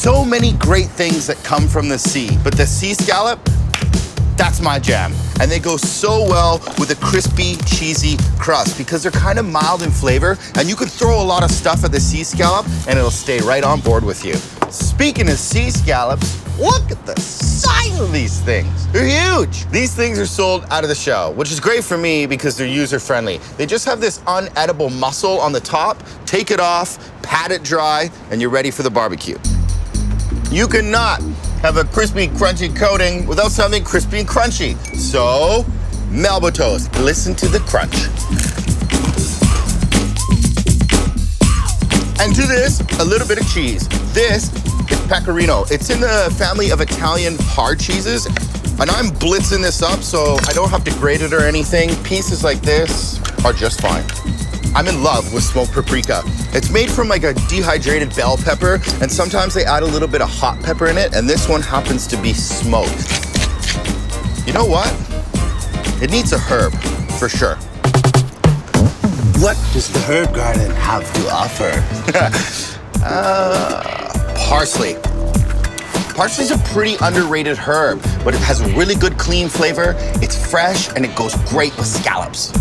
so many great things that come from the sea, but the sea scallop, that's my jam. And they go so well with a crispy, cheesy crust because they're kind of mild in flavor, and you can throw a lot of stuff at the sea scallop and it'll stay right on board with you. Speaking of sea scallops, look at the size of these things. They're huge. These things are sold out of the shell, which is great for me because they're user-friendly. They just have this unedible muscle on the top. Take it off, pat it dry, and you're ready for the barbecue. You cannot have a crispy, crunchy coating without something crispy and crunchy. So, Melba toast, listen to the crunch. And to this, a little bit of cheese. This is Pecorino. It's in the family of Italian hard cheeses. And I'm blitzing this up so I don't have to grate it or anything. Pieces like this are just fine. I'm in love with smoked paprika. It's made from like a dehydrated bell pepper, and sometimes they add a little bit of hot pepper in it, and this one happens to be smoked. You know what? It needs a herb, for sure. What does the herb garden have to offer? Parsley. Parsley's a pretty underrated herb, but it has a really good clean flavor, it's fresh, and it goes great with scallops.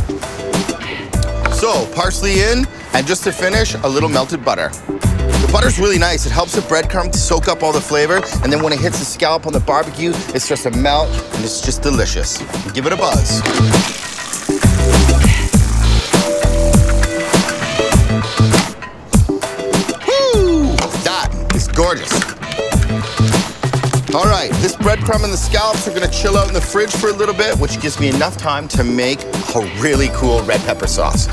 So, parsley in, and just to finish, a little melted butter. The butter's really nice. It helps the breadcrumb soak up all the flavor, and then when it hits the scallop on the barbecue, it's just a melt, and it's just delicious. Give it a buzz. Woo! That is gorgeous. All right, this breadcrumb and the scallops are gonna chill out in the fridge for a little bit, which gives me enough time to make a really cool red pepper sauce.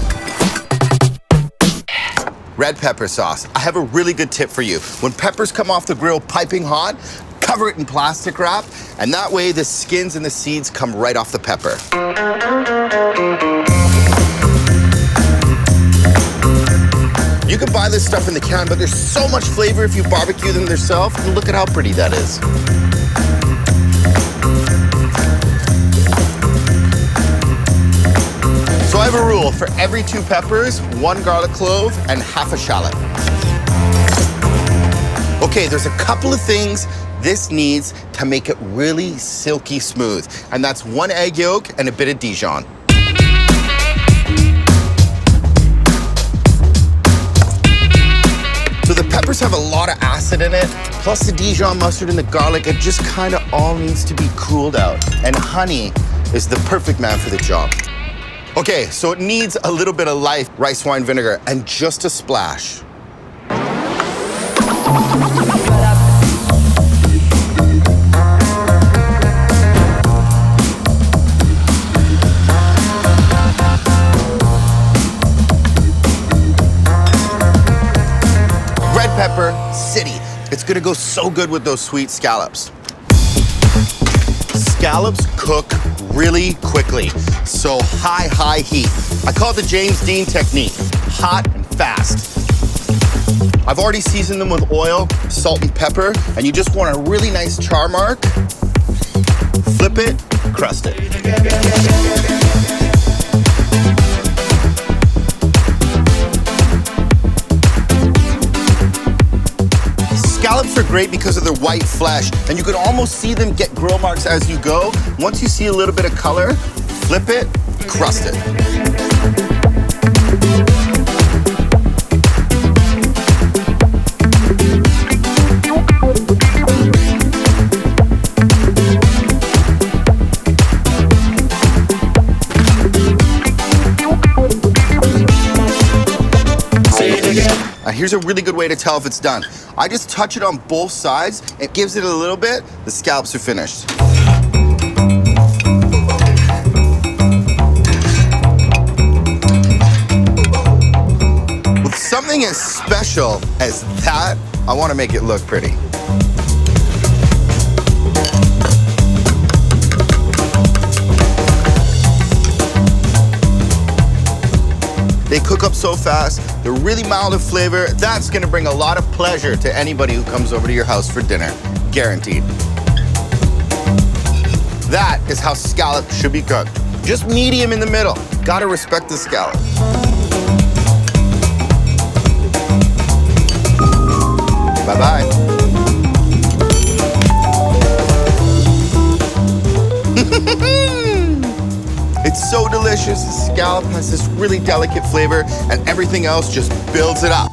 Red pepper sauce. I have a really good tip for you. When peppers come off the grill piping hot, cover it in plastic wrap, and that way the skins and the seeds come right off the pepper. You can buy this stuff in the can, but there's so much flavor if you barbecue them yourself, and look at how pretty that is. So I have a rule, for every 2 peppers, 1 garlic clove and half a shallot. Okay, there's a couple of things this needs to make it really silky smooth, and that's 1 egg yolk and a bit of Dijon. So the peppers have a lot of acid in it, plus the Dijon mustard and the garlic, it just kind of all needs to be cooled out. And honey is the perfect man for the job. Okay, so it needs a little bit of light rice wine vinegar and just a splash. Red pepper city. It's gonna go so good with those sweet scallops. Scallops cook really quickly, so high heat. I call it the James Dean technique, hot and fast. I've already seasoned them with oil, salt and pepper, and you just want a really nice char mark. Flip it, crust it. Scallops are great because of their white flesh, and you can almost see them get grill marks as you go. Once you see a little bit of color, flip it, crust it. Here's a really good way to tell if it's done. I just touch it on both sides. It gives it a little bit. The scallops are finished. With something as special as that, I want to make it look pretty. They cook up so fast, they're really mild in flavor. That's gonna bring a lot of pleasure to anybody who comes over to your house for dinner, guaranteed. That is how scallops should be cooked. Just medium in the middle. Gotta respect the scallop. Bye-bye. It's so delicious. The scallop has this really delicate flavor, and everything else just builds it up.